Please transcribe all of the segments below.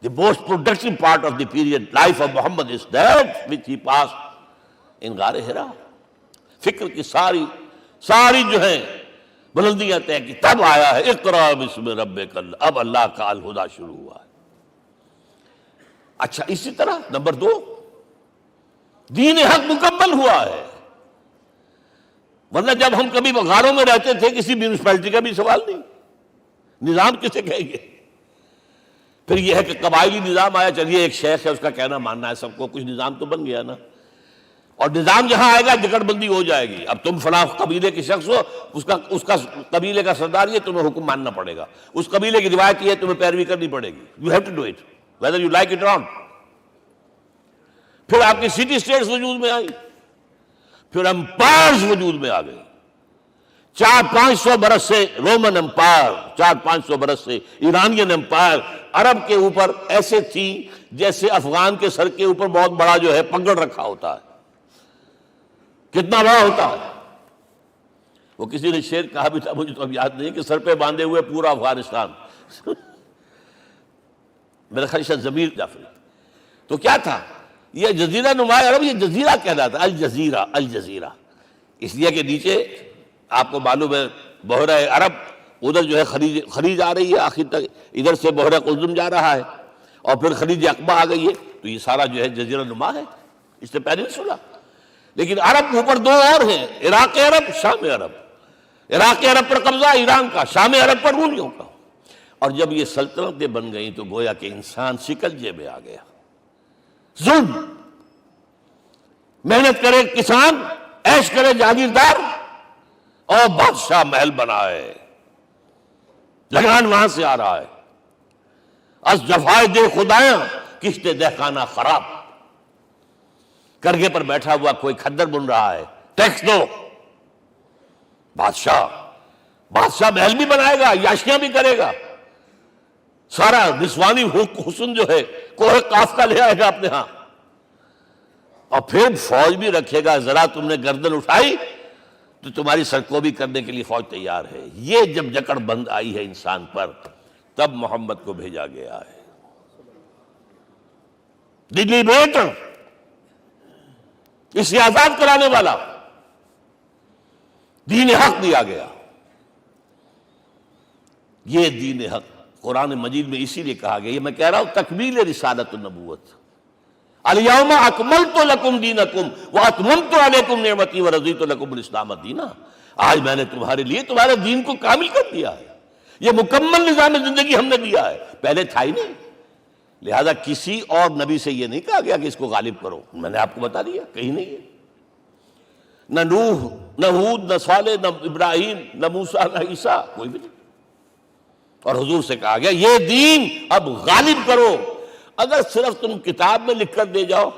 The most productive part of the period life of Muhammad is that which he passed in غار حرا. فکر کی ساری جو ہیں بلندیاں طے کی تب آیا ہے اقرا بسم ربک. اب اللہ کا الہدا شروع ہوا ہے. اچھا اسی طرح نمبر 2 دین حق مکمل ہوا ہے. ورنہ جب ہم کبھی غاروں میں رہتے تھے کسی میونسپلٹی کا بھی سوال نہیں, نظام کسے کہیں گے. پھر یہ ہے کہ قبائلی نظام آیا, چلیے ایک شیخ ہے اس کا کہنا ماننا ہے سب کو, کچھ نظام تو بن گیا نا. اور نظام جہاں آئے گا جکڑ بندی ہو جائے گی. اب تم فلاں قبیلے کے شخص ہو, اس کا قبیلے کا سردار یہ, تمہیں حکم ماننا پڑے گا. اس قبیلے کی روایت یہ ہے, تمہیں پیروی کرنی پڑے گی. You have to do it whether you like it or not. پھر آپ کی سٹی اسٹیٹس وجود میں آئی, پھر امپائرز وجود میں آ گئے. 400-500 برس سے رومن امپائر, 400-500 برس سے ایرانین امپائر عرب کے اوپر ایسے تھی جیسے افغان کے سر کے اوپر بہت بڑا جو ہے پگڑ رکھا ہوتا ہے. کتنا بڑا ہوتا ہے وہ. کسی نے شعر کہا بھی تھا, مجھے تو اب یاد نہیں, کہ سر پہ باندھے ہوئے پورا افغانستان. میرا خیال شاید ضمیر جعفری. تو کیا تھا یہ جزیرہ نما عرب, یہ جزیرہ کہلاتا ہے الجزیرہ. الجزیرہ اس لیے کہ نیچے آپ کو معلوم ہے بحیرہ عرب, ادھر جو ہے خلیج آ رہی ہے آخر تک, ادھر سے بحیرہ قلزم جا رہا ہے, اور پھر خلیج عقبہ آ گئی ہے. تو یہ سارا جو ہے جزیرہ نما ہے, اس سے پیننسولا. لیکن عرب اوپر 2 اور ہیں, عراق عرب, شام عرب. عراق عرب پر قبضہ ایران کا, شام عرب پر رومیوں کا. اور جب یہ سلطنتیں بن گئیں تو گویا کہ انسان شکنجے میں آ گیا. ظلم, محنت کرے کسان, عیش کرے جاگیردار, اور بادشاہ محل بنائے. لگان وہاں سے آ رہا ہے. از جفائے دے خدایاں کشتے دہقانہ خراب. کرگے پر بیٹھا ہوا کوئی کھدر بن رہا ہے, ٹیکس دو. بادشاہ محل بھی بنائے گا, یاشیاں بھی کرے گا, سارا نسوانی حسن جو ہے کوہ قاف کا لے آئے گا اپنے ہاں, اور پھر فوج بھی رکھے گا. ذرا تم نے گردن اٹھائی تو تمہاری سرکوبی کرنے کے لیے فوج تیار ہے. یہ جب جکڑ بند آئی ہے انسان پر, تب محمد کو بھیجا گیا ہے. دلی بیٹر, اسے آزاد کرانے والا, دین حق دیا گیا. یہ دین حق قرآن مجید میں اسی لیے کہا گیا, یہ میں کہہ رہا ہوں تکمیل رسالت النبوت. الیوم اکملت لکم دینکم واتممت علیکم نعمتی ورضیت لکم الاسلام دینا. آج میں نے تمہارے لیے تمہارے دین کو کامل کر دیا ہے. یہ مکمل نظام زندگی ہم نے دیا ہے, پہلے تھا ہی نہیں. لہذا کسی اور نبی سے یہ نہیں کہا گیا کہ اس کو غالب کرو. میں نے آپ کو بتا دیا کہیں نہیں ہے. نہ نوح, نہ ہود, نہ صالح, نہ ابراہیم, نہ موسیٰ, نہ عیسیٰ, کوئی بھی نہیں. اور حضور سے کہا گیا یہ دین اب غالب کرو. اگر صرف تم کتاب میں لکھ کر دے جاؤ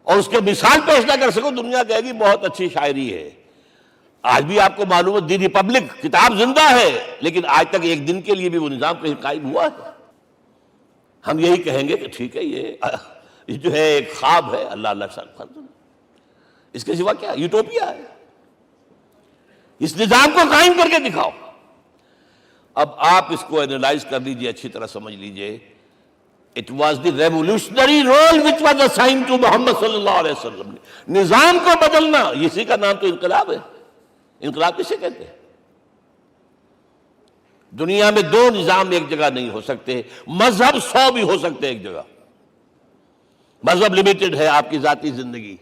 اور اس کے مثال پیش نہ کر سکو, دنیا کہے گی بہت اچھی شاعری ہے. آج بھی آپ کو معلوم ہے دی ریپبلک کتاب زندہ ہے, لیکن آج تک ایک دن کے لیے بھی وہ نظام کہیں قائم ہوا ہے. ہم یہی کہیں گے کہ ٹھیک ہے یہ جو ہے ایک خواب ہے, اللہ اللہ فرض, اس کے سوا کیا یوٹوپیا ہے. اس نظام کو قائم کر کے دکھاؤ. اب آپ اس کو اینالائز کر لیجئے, اچھی طرح سمجھ لیجئے. It was the revolutionary role which was assigned to Muhammad صلی اللہ علیہ وسلم. نظام کو بدلنا, اسی کا نام تو انقلاب ہے. انقلاب کسے کہتے ہیں؟ دنیا میں 2 نظام ایک جگہ نہیں ہو سکتے. مذہب 100 بھی ہو سکتے ایک جگہ. مذہب لمیٹڈ ہے, آپ کی ذاتی زندگی,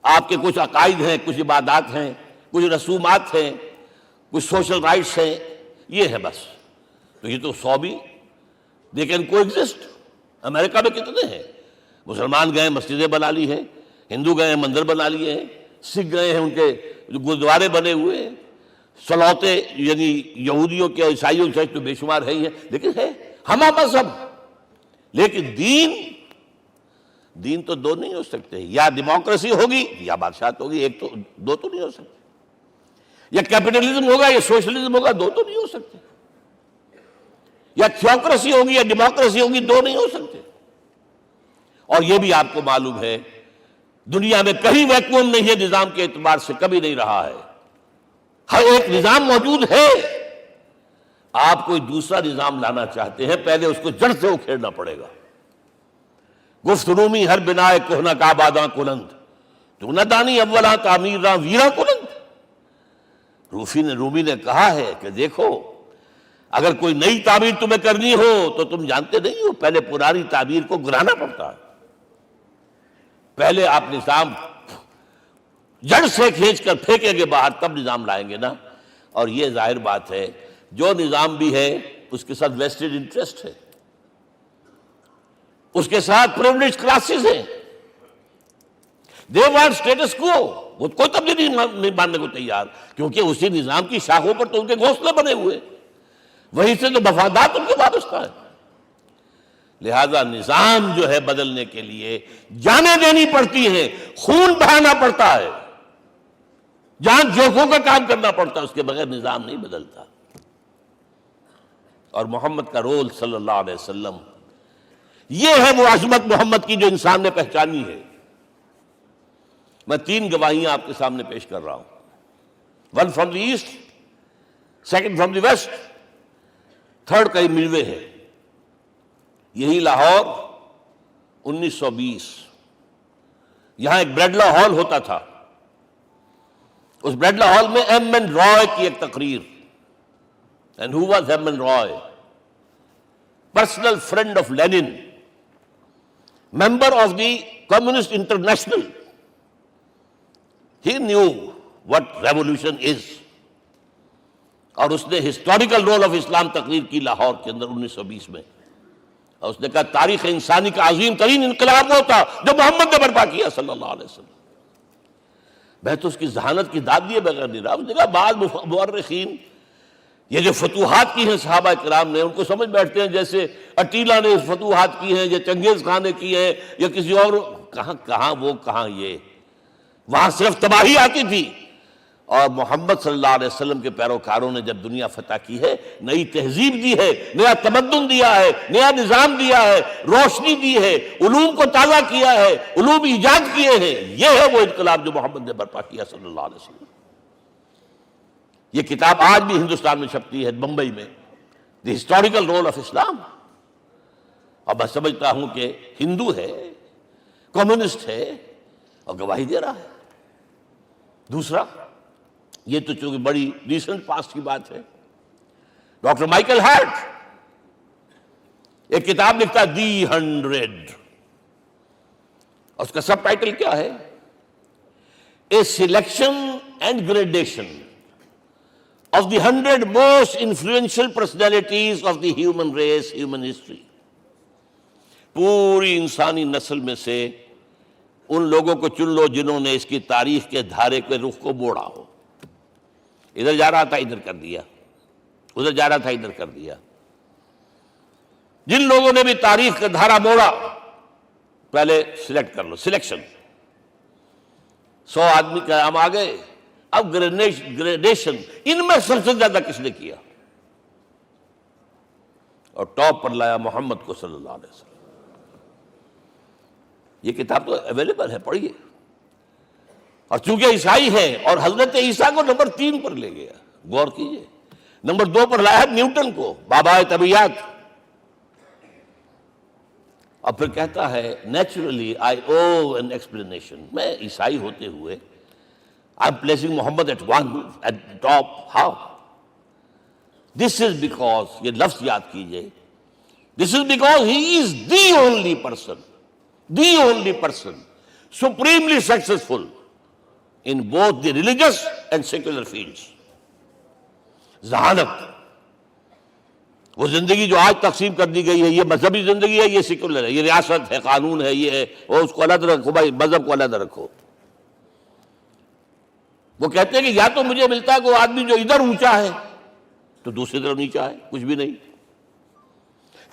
آپ کے کچھ عقائد ہیں, کچھ عبادات ہیں, کچھ رسومات ہیں, کچھ سوشل رائٹس ہیں, یہ ہے بس. تو یہ تو 100 بھی they can coexist. امریکہ میں کتنے ہیں؟ مسلمان گئے مسجدیں بنا لی ہیں, ہندو گئے مندر بنا لیے ہیں, سکھ گئے ہیں ان کے گردوارے بنے ہوئے ہیں, سلوتے یعنی یہودیوں کے عیسائیوں کے تو بے شمار ہے ہی ہیں, لیکن ہے ہمہ مذہب. لیکن دین تو 2 نہیں ہو سکتے. یا ڈیموکریسی ہوگی یا بادشاہت ہوگی, ایک تو 2 تو نہیں ہو سکتے. یا کیپٹلزم ہوگا یا سوشلزم ہوگا, 2 تو نہیں ہو سکتے. یا تھیوکریسی ہوگی یا ڈیموکریسی ہوگی, 2 نہیں ہو سکتے. اور یہ بھی آپ کو معلوم ہے دنیا میں کہیں ویکیوم نہیں ہے نظام کے اعتبار سے, کبھی نہیں رہا ہے. ہر ایک نظام موجود ہے, آپ کوئی دوسرا نظام لانا چاہتے ہیں، پہلے اس کو جڑ سے اکھیڑنا پڑے گا۔ گفت رومی ہر بنائے کوہنا کا آباداں کنند، تو نہ دانی اولاں تعمیر راں ویراں کنند۔ رومی نے کہا ہے کہ دیکھو، اگر کوئی نئی تعمیر تمہیں کرنی ہو تو تم جانتے نہیں ہو پہلے پرانی تعمیر کو گرانا پڑتا ہے، پہلے آپ نظام جڑ سے کھینچ کر پھینکیں گے باہر، تب نظام لائیں گے نا۔ اور یہ ظاہر بات ہے، جو نظام بھی ہے اس کے ساتھ ویسٹڈ انٹرسٹ ہے، اس کے ساتھ پریولیج کلاسز ہیں، دے وانٹ اسٹیٹس کو، وہ کوئی تبدیلی نہیں ماننے کو تیار، کیونکہ اسی نظام کی شاخوں پر تو ان کے گھونسلے بنے ہوئے، وہیں سے تو مفادات ان کے وابستہ ہے۔ لہذا نظام جو ہے بدلنے کے لیے جانیں دینی پڑتی ہیں، خون بہانا پڑتا ہے، جان جوکھوں کا کام کرنا پڑتا ہے، اس کے بغیر نظام نہیں بدلتا۔ اور محمد کا رول صلی اللہ علیہ وسلم، یہ ہے وہ عظمت محمد کی جو انسان نے پہچانی ہے۔ میں 3 گواہیاں آپ کے سامنے پیش کر رہا ہوں، 1 from the east, 2 from the west, 3 کئی ملوے ہے۔ یہی لاہور 1920، یہاں ایک بریڈلا ہال ہوتا تھا، اس بریڈلا ہال میں ایم این رائے کی ایک تقریر۔ And who was M. N. Roy? Personal friend of Lenin, member of the Communist International. He knew what revolution is. اور اس نے ہسٹوریکل رول آف اسلام تقریر کی لاہور کے اندر 1920 میں، اور اس نے کہا تاریخ انسانی کا عظیم ترین انقلاب وہ تھا جو محمد نے برپا کیا صلی اللہ علیہ وسلم۔ میں تو اس کی ذہانت کی داد دیے بغیر نہیں رہا۔ اس نے کہا بعض مورخین یہ جو فتوحات کی ہیں صحابہ کرام نے، ان کو سمجھ بیٹھتے ہیں جیسے اٹیلا نے فتوحات کی ہیں یا چنگیز خان نے کی ہیں یا کسی اور، کہاں وہ کہاں یہ، وہاں صرف تباہی آتی تھی۔ اور محمد صلی اللہ علیہ وسلم کے پیروکاروں نے جب دنیا فتح کی ہے، نئی تہذیب دی ہے، نیا تمدن دیا ہے، نیا نظام دیا ہے، روشنی دی ہے، علوم کو تازہ کیا ہے، علوم ایجاد کیے ہیں۔ یہ ہے وہ انقلاب جو محمد نے برپا کیا صلی اللہ علیہ وسلم۔ یہ کتاب آج بھی ہندوستان میں چھپتی ہے، بمبئی میں، دی ہسٹوریکل رول آف اسلام۔ اور میں سمجھتا ہوں کہ ہندو ہے، کمیونسٹ ہے اور گواہی دے رہا ہے۔ دوسرا، یہ تو چونکہ بڑی ریسنٹ پاسٹ کی بات ہے، ڈاکٹر مائیکل ہارٹ ایک کتاب لکھتا ہے دی 100، اور اس کا سب ٹائٹل کیا ہے؟ A selection and gradation of the 100 most influential personalities of the human race, human history۔ پوری انسانی نسل میں سے ان لوگوں کو چن لو جنہوں نے اس کی تاریخ کے دھارے کے رخ کو موڑا ہو۔ ادھر جا رہا تھا ادھر کر دیا، ادھر جا رہا تھا ادھر کر دیا۔ جن لوگوں نے بھی تاریخ کا دھارا موڑا، پہلے سلیکٹ کر لو، سلیکشن۔ 100 آدمی کا ہم آ گئے، اب گریڈیشن، ان میں سب سے زیادہ کس نے کیا، اور ٹاپ پر لایا محمد کو صلی اللہ علیہ وسلم۔ یہ کتاب تو اویلیبل ہے، پڑھیے۔ اور چونکہ عیسائی ہے اور حضرت عیسیٰ کو نمبر 3 پر لے گیا، غور کیجئے۔ نمبر 2 پر لایا نیوٹن کو، بابائے طبیعیات، اور پھر کہتا ہے naturally I O an explanation. میں عیسائی ہوتے ہوئے I'm placing Muhammad at top. How? This is because, یہ لفظ یاد کیجئے، this is because he is the only person supremely successful in both the religious and secular fields۔ ذہانت، وہ زندگی جو آج تقسیم کر دی گئی ہے، یہ مذہبی زندگی ہے، یہ سیکولر ہے، یہ ریاست ہے، قانون ہے، یہ ہے، وہ اس کو علیحدہ رکھو بھائی، مذہب کو علیحدہ رکھو۔ وہ کہتے ہیں کہ یا تو مجھے ملتا ہے کہ وہ آدمی جو ادھر اونچا ہے تو دوسری طرف نیچا ہے، کچھ بھی نہیں،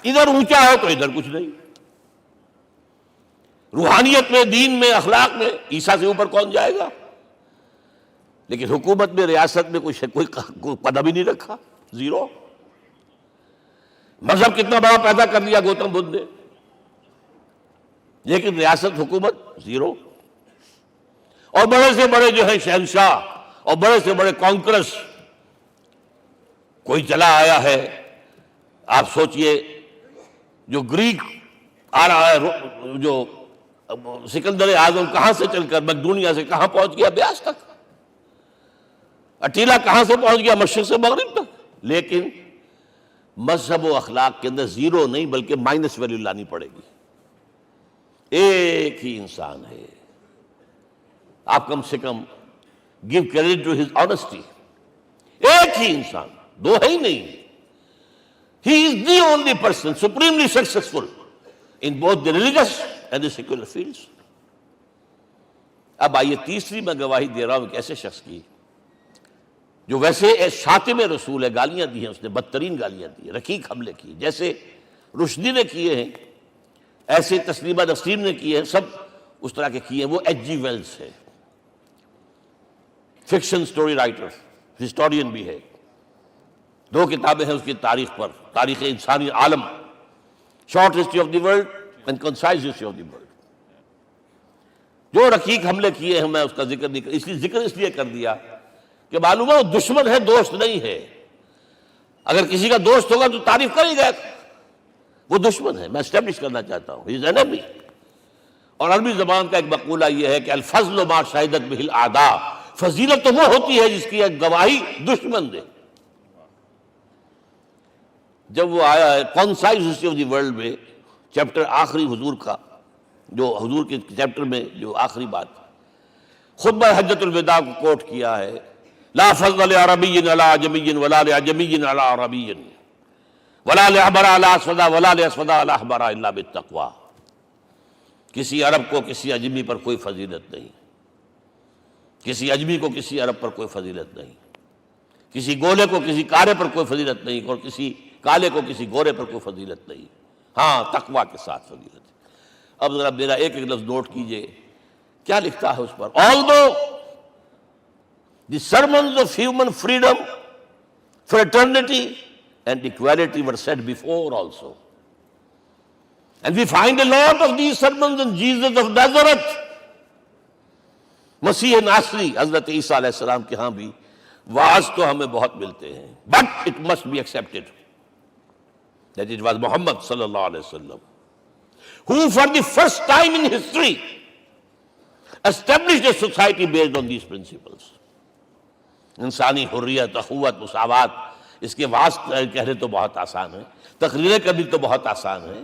ادھر اونچا ہے تو ادھر کچھ نہیں۔ روحانیت میں، دین میں، اخلاق میں عیسیٰ سے اوپر کون جائے گا؟ لیکن حکومت میں، ریاست میں کوئی قدم ہی نہیں رکھا، زیرو۔ مذہب کتنا بڑا پیدا کر دیا گوتم بدھ نے، لیکن ریاست، حکومت زیرو۔ اور بڑے سے بڑے جو ہے شہنشاہ اور بڑے سے بڑے کانکرس، کوئی چلا آیا ہے، آپ سوچئے جو گریک آ رہا ہے، جو سکندر اعظم کہاں سے چل کر مقدونیہ سے کہاں پہنچ گیا؟ بیاس تک۔ اٹیلا کہاں سے پہنچ گیا؟ مشرق سے مغرب تک۔ لیکن مذہب و اخلاق کے اندر زیرو نہیں بلکہ مائنس ویلیو لانی پڑے گی۔ ایک ہی انسان ہے، آپ کم سے کم give credit to his honesty. ایک ہی انسان، دو ہے ہی نہیں۔ He is the only person supremely successful in both the religious and the secular fields۔ اب آئیے تیسری میں گواہی دے رہا ہوں ایک ایسے شخص کی جو ویسے شاتم رسول ہے، گالیاں دی ہیں اس نے، بدترین گالیاں دی ہیں، رقیق حملے کیے، جیسے رشدی نے کیے ہیں، ایسے تسلیمہ نسرین نے کیے ہیں، سب اس طرح کے کیے ہیں۔ وہ ایچ جی ویلز ہے، فکشن سٹوری رائٹر، ہسٹورین بھی ہے، 2 کتابیں ہیں اس کی تاریخ پر، تاریخ انسانی عالم، short history of the world and concise history of the world. جو رقیق حملے کیے ہیں میں اس کا ذکر نہیں اس لیے کر دیا کہ معلوم ہے وہ دشمن ہے، دوست نہیں ہے۔ اگر کسی کا دوست ہوگا تو تعریف کر ہی گا، وہ دشمن ہے۔ میں اسٹیبلش کرنا چاہتا ہوں ہی از انیمی۔ اور عربی زبان کا ایک مقولہ یہ ہے کہ الفضل ما شہدت بہ الاعداء، فضیلت تو وہ ہوتی ہے جس کی ایک گواہی دشمن دے۔ جب وہ آیا ہے concise history of the world میں، چیپٹر آخری حضور کا، جو حضور کے چیپٹر میں جو آخری بات خطبہ حجۃ الوداع کو کوٹ کیا ہے، لا فضل لعربی علی عجمی ولا لعجمی علی عربی ولا لأحمر علی اسود ولا لأسود علی احمر الا بالتقوی۔ کسی عرب کو کسی عجمی پر کوئی فضیلت نہیں، کسی عجمی کو کسی عرب پر کوئی فضیلت نہیں، کسی گولے کو کسی کالے پر کوئی فضیلت نہیں، اور کسی کالے کو کسی گورے پر کوئی فضیلت نہیں، ہاں تقوی کے ساتھ فضیلت ہے۔ اب ذرا میرا ایک ایک لفظ نوٹ کیجئے، کیا لکھتا ہے اس پر؟ Although the sermons of human freedom, fraternity and equality were said before also, and we find a lot of these sermons in Jesus of Nazareth، مسیح ناصری حضرت عیسیٰ علیہ السلام کے ہاں بھی وعظ تو ہمیں بہت ملتے ہیں، but it must be accepted that it was Muhammad صلی اللہ علیہ وسلم who for the first time in history established a society based on these principles۔ انسانی حریت، اخوت، مساوات، اس کے وعظ کہنے تو بہت آسان ہے، تقریریں کرنی تو بہت آسان ہے،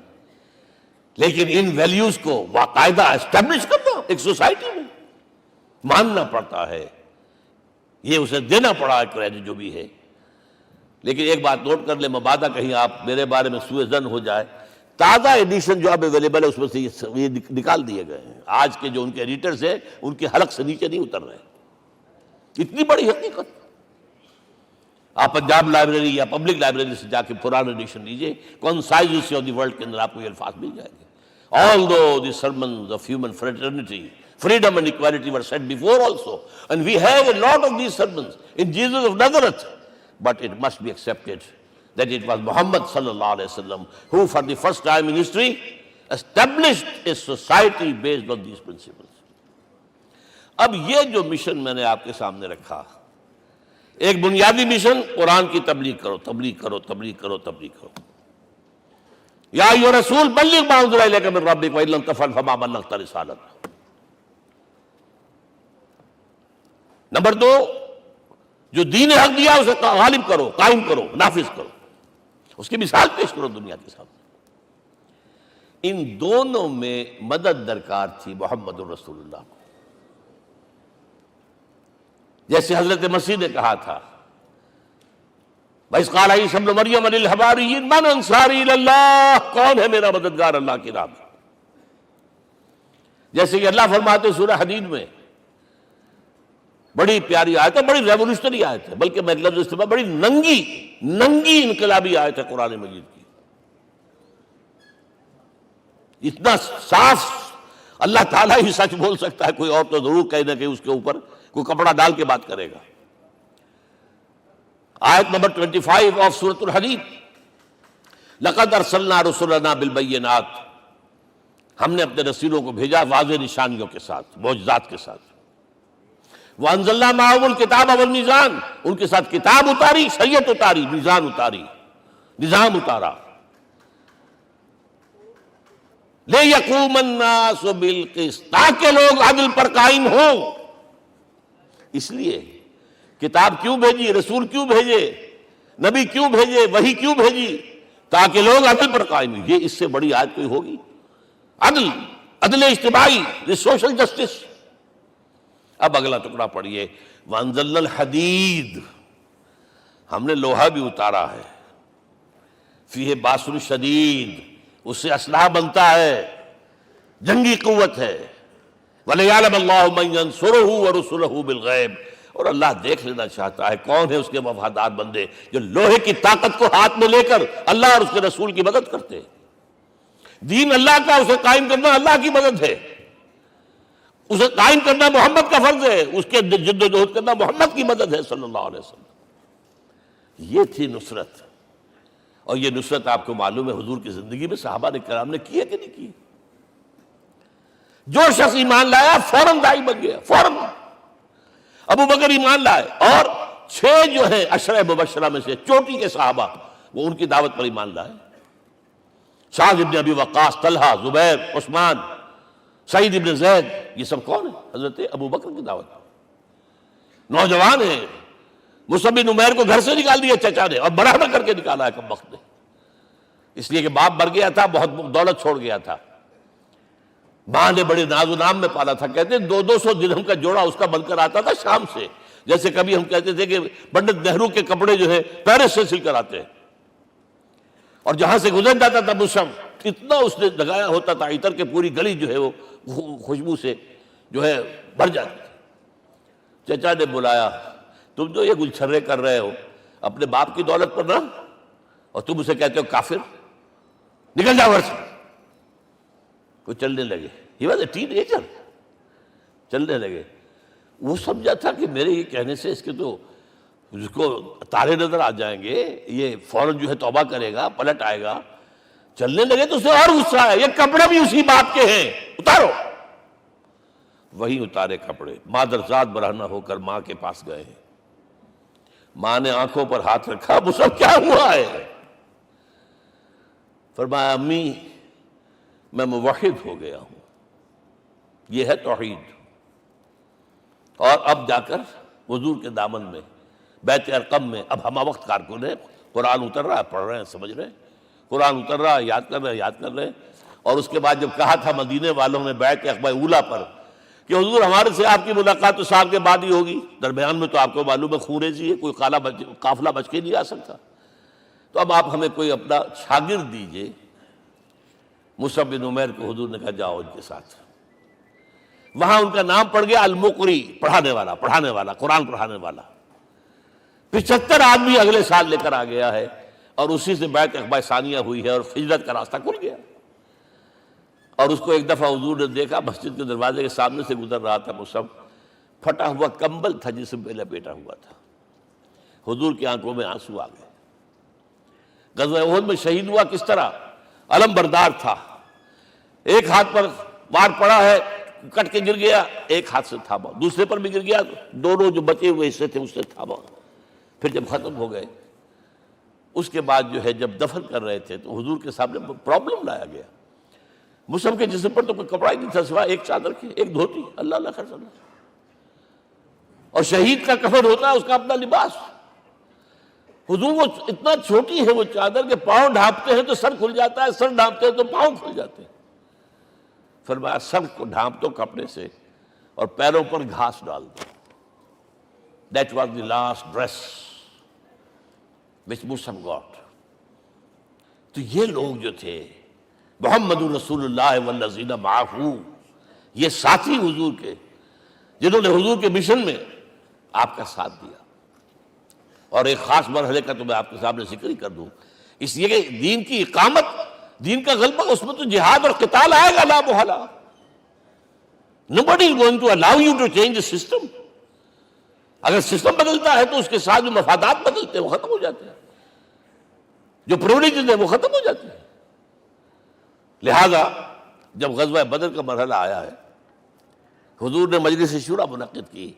لیکن ان ویلیوز کو باقاعدہ اسٹیبلش کرنا ایک سوسائٹی میں ماننا پڑتا ہے، یہ اسے دینا پڑا ہے کریڈٹ جو بھی ہے۔ لیکن ایک بات نوٹ کر لیں، مبادہ کہیں آپ میرے بارے میں سوء ظن ہو جائے، تازہ ایڈیشن جو اب اویلیبل ہے اس میں سے یہ نکال دیے گئے ہیں۔ آج کے جو ان کے ایڈیٹرز ہیں ان کے حلق سے نیچے نہیں اتر رہے، اتنی بڑی حقیقت۔ آپ پنجاب لائبریری یا پبلک لائبریری سے جا کے پرانا ایڈیشن لیجئے، concise history of the world کے اندر آپ کو یہ الفاظ مل جائیں گے۔ Although the sermons of human fraternity, freedom and equality were said before also, and we have a lot of these sermons in Jesus of Nazareth, but it must be accepted that it was Muhammad sallallahu alaihi wasallam who for the first time in history established a society based on these principles۔ اب یہ جو mission میں نے آپ کے سامنے رکھا، ایک بنیادی مشن قرآن کی تبلیغ کرو، تبلیغ کرو، تبلیغ کرو، تبلیغ کرو۔ یا ایھا رسول بلغ ما انزل الیک من ربک وان لم تفعل فما بلغت رسالتہ۔ نمبر 2، جو دین حق دیا اسے غالب کرو، قائم کرو، نافذ کرو، اس کی مثال پیش کرو دنیا کے سامنے۔ ان دونوں میں مدد درکار تھی محمد الرسول اللہ کو۔ جیسے حضرت مسیح نے کہا تھا، وَإِذْ قَالَ عِيسَىٰ ابْنُ مَرْيَمَ لِلْحَوَارِيِّينَ مَنْ أَنصَارِي إِلَى اللَّهِ، کون ہے میرا مددگار اللہ کی راہ میں؟ جیسے کہ اللہ فرماتے سورہ حدید میں، بڑی پیاری آیت ہے، بڑی ریولوشنری آیت ہے، بلکہ میں لفظ استعمال، بڑی ننگی انقلابی آیت ہے قرآن مجید کی۔ اتنا صاف اللہ تعالیٰ ہی سچ بول سکتا ہے، کوئی اور تو ضرور کہیں نہ کہیں اس کے اوپر کوئی کپڑا ڈال کے بات کرے گا۔ آیت نمبر 25 آف سورۃ الحدید، لقد ارسلنا رسلنا بالبینات، ہم نے اپنے رسولوں کو بھیجا واضح نشانیوں کے ساتھ، معجزات کے ساتھ۔ وَأَنزَلْنَا مَعَهُمُ الْكِتَابَ وَالْمِيزَانَ، ان کے ساتھ کتاب اتاری، شریعت اتاری، میزان اتاری، نظام اتارا. لِيَقُومَ النَّاسُ بِالْقِسْطِ، تاکہ لوگ عدل پر قائم ہوں. اس لیے کتاب کیوں بھیجی، رسول کیوں بھیجے، نبی کیوں بھیجے، وحی کیوں بھیجی؟ تاکہ لوگ عدل پر قائم ہوں. یہ اس سے بڑی آیت کوئی ہوگی؟ عدل، عدل اجتماعی، سوشل جسٹس. اب اگلا ٹکڑا پڑھیے. وَأَنزَلْنَا الْحَدِيدَ، ہم نے لوہا بھی اتارا ہے. فِيهِ بَأْسٌ شَدِيدٌ، اس سے اسلحہ بنتا ہے، جنگی قوت ہے. وَلِيَعْلَمَ اللَّهُ مَن يَنصُرُهُ وَرُسُلَهُ بِالْغَيْبِ، اور اللہ دیکھ لینا چاہتا ہے کون ہے اس کے وفادار بندے جو لوہے کی طاقت کو ہاتھ میں لے کر اللہ اور اس کے رسول کی مدد کرتے ہیں. دین اللہ کا، اسے قائم کرنا اللہ کی مدد ہے، اسے قائم کرنا محمد کا فرض ہے، اس کے جد و جہد کرنا محمد کی مدد ہے صلی اللہ علیہ وسلم. یہ تھی نصرت. اور یہ نصرت آپ کو معلوم ہے حضور کی زندگی میں صحابہ نے کرام نے کی ہے کہ نہیں کی؟ جو شخص ایمان لایا فوراً داعی بن گیا، فوراً. ابو بکر ایمان لائے، اور 6 جو ہیں عشرہ مبشرہ میں سے چوٹی کے صحابہ، وہ ان کی دعوت پر ایمان لائے. سعد ابن ابی وقاص، طلحہ، زبیر، عثمان، سعید ابن زید، یہ سب کون ہیں؟ حضرت ابو بکر کی دعوت. نوجوان ہیں. مصعب بن عمیر کو گھر سے نکال دیا چچا نے، اور برہنہ کر کے نکالا ہے کم وقت نے، اس لیے کہ باپ مر گیا تھا، بہت دولت چھوڑ گیا تھا. ماں نے بڑے ناز و نام میں پالا تھا. کہتے ہیں 200 درہم کا جوڑا اس کا بن کر آتا تھا شام سے. جیسے کبھی ہم کہتے تھے کہ پنڈت نہرو کے کپڑے جو ہے پیرس سے سل کر آتے ہیں. اور جہاں سے گزر جاتا تھا مصعب، اتنا اس نے لگایا ہوتا تھا عطر کہ پوری گلی جو ہے وہ خوشبو سے جو ہے بھر جاتی تھی. چچا نے بلایا، تم جو یہ گلچھرے کر رہے ہو اپنے باپ کی دولت پر نہ، اور تم اسے کہتے ہو کافر، نکل جاؤ گھر سے. وہ چلنے لگے. He was a ten ager. چلنے لگے. وہ سمجھا تھا کہ میرے یہ کہنے سے اس کے تو اس کو تارے نظر آ جائیں گے، یہ فوراً جو ہے توبہ کرے گا، پلٹ آئے گا. چلنے لگے تو اسے اور غصہ آیا، یہ کپڑے بھی اسی باپ کے ہیں، اتارو. وہی اتارے کپڑے. مادرزاد برہنہ ہو کر ماں کے پاس گئے ہیں. ماں نے آنکھوں پر ہاتھ رکھا، مصعب کیا ہوا ہے؟ فرمایا امی میں موحد ہو گیا ہوں. یہ ہے توحید. اور اب جا کر حضور کے دامن میں بیت ارقم میں اب ہمہ وقت کارکن ہے. قرآن اتر رہا ہے، پڑھ رہے ہیں، سمجھ رہے ہیں. قرآن اتر رہا ہے، یاد کر رہے ہیں، یاد کر رہے ہیں. اور اس کے بعد جب کہا تھا مدینے والوں نے بیعت عقبہ اولیٰ پر کہ حضور ہمارے سے آپ کی ملاقات تو سال کے بعد ہی ہوگی، درمیان میں تو آپ کو معلوم ہے خونریزی ہے، کوئی قافلہ بچ کے نہیں آ سکتا، تو اب آپ ہمیں کوئی اپنا شاگرد دیجئے. مصعب بن عمیر کو حضور نے کہا جاؤ ان کے ساتھ. وہاں ان کا نام پڑ گیا المقری، پڑھانے والا، قرآن پڑھانے والا. 75 آدمی اگلے سال لے کر آ گیا ہے، اور اسی سے بیعت عقبہ ثانیہ ہوئی ہے، اور ہجرت کا راستہ کھل گیا. اور اس کو ایک دفعہ حضور نے دیکھا، مسجد کے دروازے کے سامنے سے گزر رہا تھا مصعب، پھٹا ہوا کمبل تھا جس میں لپیٹا ہوا تھا. حضور کی آنکھوں میں آنسو آ گئے. غزوہ احد میں شہید ہوا کس طرح؟ علم بردار تھا، ایک ہاتھ پر وار پڑا ہے، کٹ کے گر گیا، ایک ہاتھ سے تھاما، دوسرے پر بھی گر گیا، دونوں جو بچے ہوئے حصے تھے اس سے تھاما. پھر جب ختم ہو گئے، اس کے بعد جو ہے جب دفن کر رہے تھے تو حضور کے سامنے پرابلم لایا گیا. مصعب کے جسم پر تو کوئی کپڑا ہی نہیں تھا سوائے ایک چادر کے، ایک دھوتی. اللہ اللہ خیر اللہ. اور شہید کا کفن ہوتا ہے اس کا اپنا لباس. حضور وہ اتنا چھوٹی ہے وہ چادر کہ پاؤں ڈھانپتے ہیں تو سر کھل جاتا ہے، سر ڈھانپتے ہیں تو پاؤں کھل جاتے ہیں. فرمایا سر کو ڈھانپ دو کپڑے سے اور پیروں پر گھاس ڈال دو. That was the last dress which Mus'ab got. تو یہ لوگ جو تھے محمد رسول اللہ والذین معہ، یہ ساتھی حضور کے جنہوں نے حضور کے مشن میں آپ کا ساتھ دیا. اور ایک خاص مرحلے کا تو میں آپ کے سامنے ذکر ہی کر دوں، اس لیے کہ دین کی اقامت، دین کا غلبہ، اس میں تو جہاد اور قتال آئے گا لا محالہ. Nobody is going to allow you to change the system. اگر سسٹم بدلتا ہے تو اس کے ساتھ جو مفادات بدلتے ہیں وہ ختم ہو جاتے ہیں، جو پریولیجز ہیں وہ ختم ہو جاتے ہیں. لہذا جب غزوہ بدر کا مرحلہ آیا ہے، حضور نے مجلس شورا منعقد کی.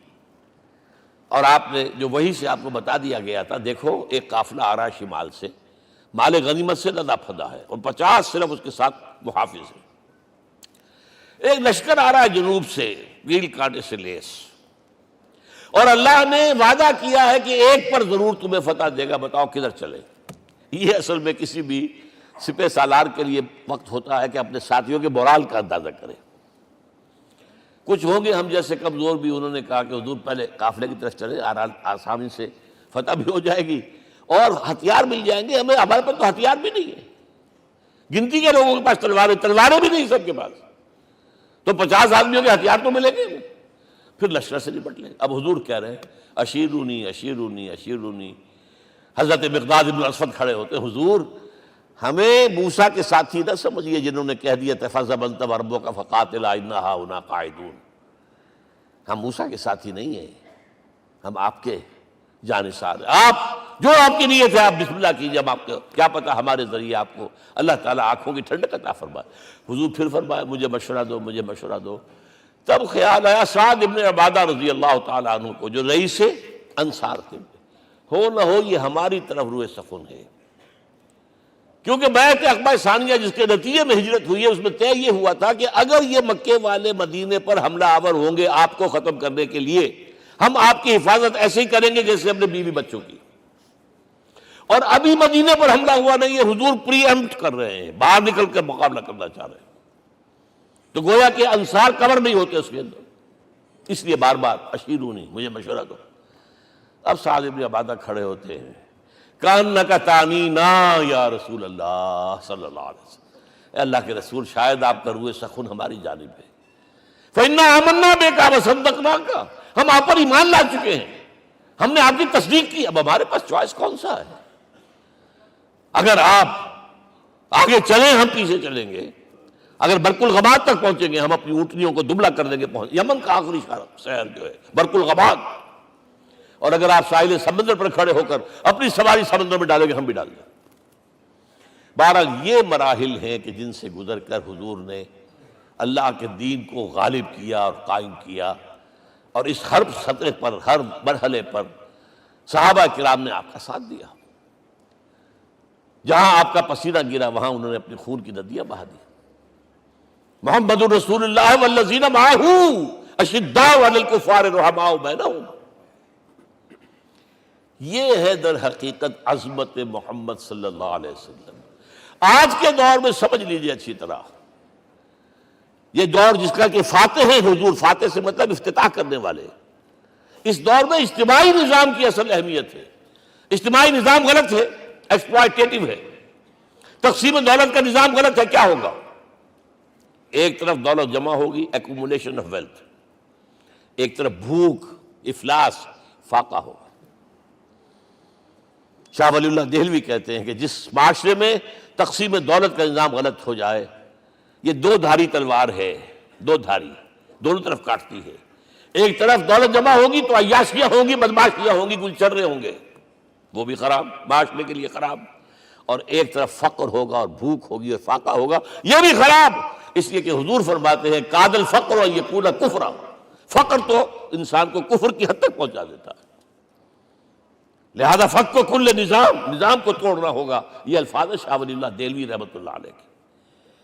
اور آپ نے جو وہی سے آپ کو بتا دیا گیا تھا، دیکھو ایک قافلہ آ رہا ہے شمال سے، مال غنیمت سے لدا پھدا ہے، اور 50 صرف اس کے ساتھ محافظ ہیں۔ ایک لشکر آ رہا ہے جنوب سے، کیل کانٹے سے لیس، اور اللہ نے وعدہ کیا ہے کہ ایک پر ضرور تمہیں فتح دے گا، بتاؤ کدھر چلے؟ یہ اصل میں کسی بھی سپہ سالار کے لیے وقت ہوتا ہے کہ اپنے ساتھیوں کے مورال کا اندازہ کرے۔ کچھ ہوں گے ہم جیسے کمزور بھی، انہوں نے کہا کہ حضور پہلے قافلے کی طرف چلے، آسانی سے فتح بھی ہو جائے گی اور ہتھیار مل جائیں گے ہمیں، ہمارے پاس تو ہتھیار بھی نہیں ہے، گنتی کے لوگوں کے پاس تلواریں بھی نہیں سب کے پاس، تو 50 آدمیوں کے ہتھیار تو ملیں گے، پھر لشکر سے نپٹ لیں۔ اب حضور کہہ رہے ہیں اشیرونی اشیرونی اشیرونی، حضرت مقداد بن اسود کھڑے ہوتے، حضور ہمیں موسیٰ کے ساتھی نہ سمجھیے جنہوں نے کہہ دیا تھا فَذَهَبْ أَنْتَ وَرَبُّكَ فَقَاتِلَا إِنَّا هَاهُنَا قَاعِدُونَ، ہم موسیٰ کے ساتھی نہیں ہیں، ہم آپ کے جانثار ہیں، آپ جو آپ کی نیت ہے آپ بسم اللہ کیجئے، ہم آپ کو کیا پتہ ہمارے ذریعے آپ کو اللہ تعالیٰ آنکھوں کی ٹھنڈک عطا فرمائے۔ حضور پھر فرمائے مجھے مشورہ دو، مجھے مشورہ دو۔ تب خیال آیا سعد ابن عبادہ رضی اللہ تعالیٰ عنہ کو، جو رئیس انصار تھے، ہو نہ ہو یہ ہماری طرف روئے سخن ہے، کیونکہ بیعت عقبہ ثانیہ جس کے نتیجے میں ہجرت ہوئی ہے اس میں طے یہ ہوا تھا کہ اگر یہ مکے والے مدینے پر حملہ آور ہوں گے آپ کو ختم کرنے کے لیے، ہم آپ کی حفاظت ایسے ہی کریں گے جیسے اپنے بیوی بچوں کی۔ اور ابھی مدینے پر حملہ ہوا نہیں ہے، حضور پری ایمپٹ کر رہے ہیں، باہر نکل کر مقابلہ کرنا چاہ رہے ہیں، تو گویا کہ انصار کور نہیں ہوتے اس کے اندر، اس لیے بار بار اشیرونی، مجھے مشورہ دو۔ اب سعد بن عبادہ کھڑے ہوتے ہیں، کأنک تعنینا یا رسول اللہ صلی اللہ علیہ وسلم، اے اللہ کے رسول شاید آپ کا روئے سخن ہماری جانب ہے، فإنا آمنا بک وصدقناک، ہم آپ پر ایمان لا چکے ہیں، ہم نے آپ کی تصدیق کی، اب ہمارے پاس چوائس کون سا ہے؟ اگر آپ آگے چلیں ہم پیچھے چلیں گے، اگر برق الغماد تک پہنچیں گے ہم اپنی اونٹنیوں کو دبلا کر دیں گے، یمن کا آخری شہر جو ہے برق الغماد، اور اگر آپ ساحل سمندر پر کھڑے ہو کر اپنی سواری سمندر میں ڈالیں گے ہم بھی ڈال دیں۔ بہرحال یہ مراحل ہیں کہ جن سے گزر کر حضور نے اللہ کے دین کو غالب کیا اور قائم کیا، اور اس ہر سطح پر، ہر مرحلے پر صحابہ کرام نے آپ کا ساتھ دیا، جہاں آپ کا پسینہ گرا وہاں انہوں نے اپنی خون کی ندیاں بہا دی۔ محمد رسول اللہ والذین معہ اشداء علی الکفار رحماء بینہم، یہ ہے در حقیقت عظمت محمد صلی اللہ علیہ وسلم۔ آج کے دور میں سمجھ لیجئے اچھی طرح، یہ دور جس کا کہ فاتح ہیں حضور، فاتح سے مطلب افتتاح کرنے والے، اس دور میں اجتماعی نظام کی اصل اہمیت ہے۔ اجتماعی نظام غلط ہے، ایکسپلائٹیٹو ہے، تقسیم دولت کا نظام غلط ہے۔ کیا ہوگا؟ ایک طرف دولت جمع ہوگی، ایکومولیشن آف ویلتھ، ایک طرف بھوک، افلاس، فاقہ ہوگا۔ شاہ ولی اللہ دہلوی کہتے ہیں کہ جس معاشرے میں تقسیم دولت کا نظام غلط ہو جائے، یہ دو دھاری تلوار ہے، دو دھاری، دونوں طرف کاٹتی ہے۔ ایک طرف دولت جمع ہوگی تو عیاشیاں ہوں گی، بدماشیاں ہوں گی، گلچرے ہوں گے، وہ بھی خراب، معاشرے کے لیے خراب، اور ایک طرف فقر ہوگا اور بھوک ہوگی اور فاقہ ہوگا، یہ بھی خراب۔ اس لیے کہ حضور فرماتے ہیں کاد الفقر ان یکون کفرا، فقر تو انسان کو کفر کی حد تک پہنچا دیتا ہے، لہذا فق کو کل نظام کو توڑنا ہوگا۔ یہ الفاظ شاہ ولی اللہ دہلوی رحمۃ اللہ علیہ کے،